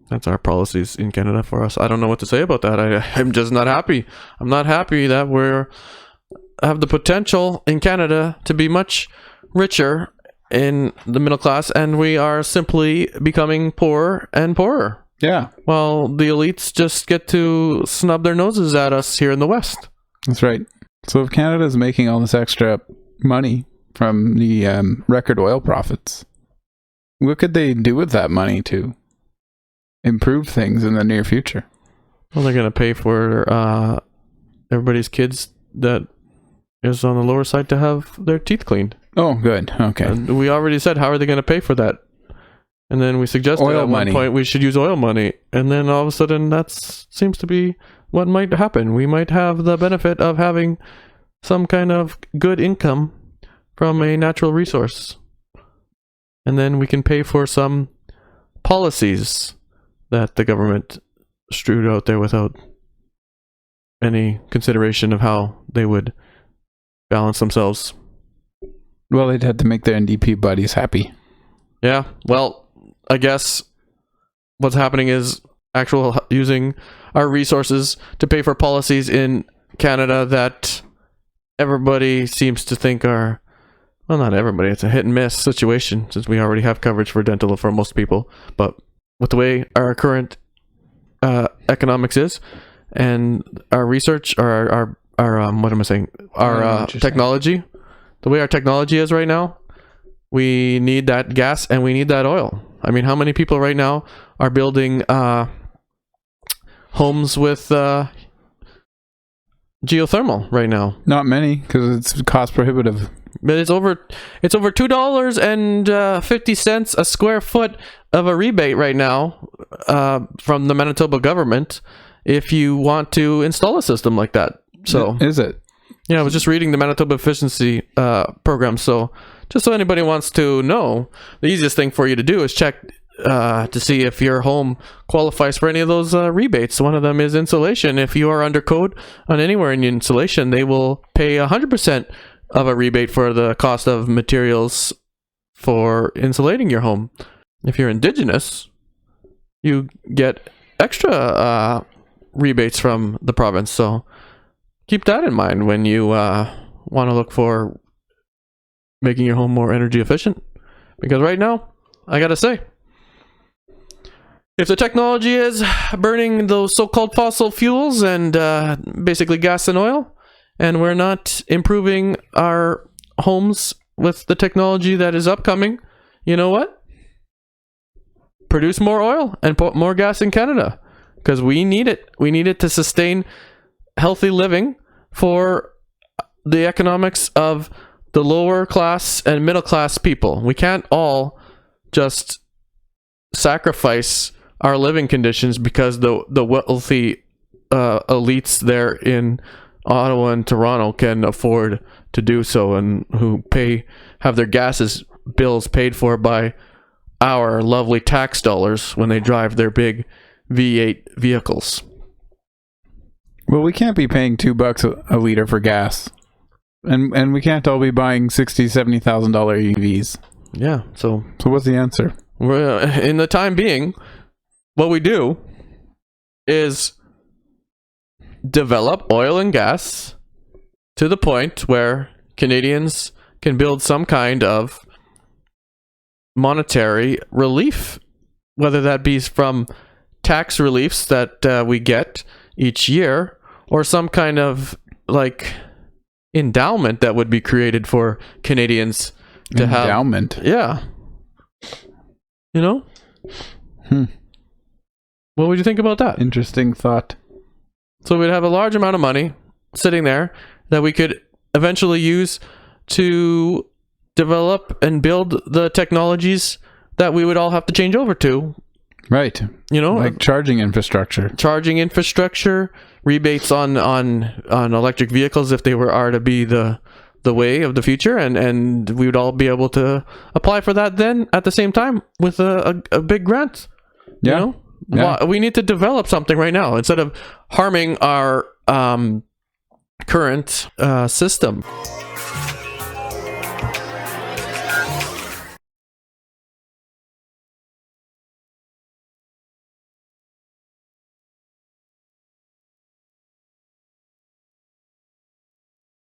That's our policies in Canada for us. I don't know what to say about that. I'm just not happy. I'm not happy that we're have the potential in Canada to be much richer in the middle class, and we are simply becoming poorer and poorer. Yeah. Well, the elites just get to snub their noses at us here in the West. That's right. So if Canada's making all this extra money from the record oil profits, what could they do with that money to improve things in the near future? Well, they're going to pay for everybody's kids that is on the lower side to have their teeth cleaned. Oh, good. Okay. And we already said, how are they going to pay for that? And then we suggested oil at money. one point we should use oil money. And then all of a sudden that seems to be what might happen. We might have the benefit of having some kind of good income from a natural resource. And then we can pay for some policies that the government strewed out there without any consideration of how they would balance themselves. Well, they'd have to make their NDP buddies happy. Yeah, well, I guess what's happening is actual using our resources to pay for policies in Canada that everybody seems to think are, well, not everybody, it's a hit and miss situation since we already have coverage for dental for most people. But with the way our current economics is and our research, or our what am I saying? Our technology, the way our technology is right now, we need that gas and we need that oil. I mean, how many people right now are building homes with geothermal right now? Not many, because it's cost prohibitive. But it's over $2.50 a square foot of a rebate right now from the Manitoba government if you want to install a system like that. So is it? Yeah, I was just reading the Manitoba efficiency program. So just so anybody wants to know, the easiest thing for you to do is check to see if your home qualifies for any of those rebates. One of them is insulation. If you are under code on anywhere in insulation, they will pay 100% of a rebate for the cost of materials for insulating your home. If you're Indigenous, you get extra rebates from the province. So keep that in mind when you want to look for making your home more energy efficient. Because right now, I gotta say, if the technology is burning those so-called fossil fuels and basically gas and oil, and we're not improving our homes with the technology that is upcoming, you know what? Produce more oil and put more gas in Canada. Because we need it. We need it to sustain healthy living for the economics of the lower class and middle class people. We can't all just sacrifice our living conditions because the wealthy elites there in Ottawa and Toronto can afford to do so, and who have their gases bills paid for by our lovely tax dollars when they drive their big V8 vehicles. Well, we can't be paying $2 a liter for gas, and we can't all be buying $60,000-$70,000 EVs. Yeah. So what's the answer? We're, in the time being, what we do is develop oil and gas to the point where Canadians can build some kind of monetary relief, whether that be from tax reliefs that we get each year, or some kind of like endowment that would be created for Canadians to endowment. Have. Yeah. You know? What would you think about that? Interesting thought. So we'd have a large amount of money sitting there that we could eventually use to develop and build the technologies that we would all have to change over to. Right. You know, like charging infrastructure, rebates on electric vehicles if they are to be the way of the future, and we would all be able to apply for that then at the same time with a big grant. Yeah. You know? Yeah. We need to develop something right now instead of harming our current system.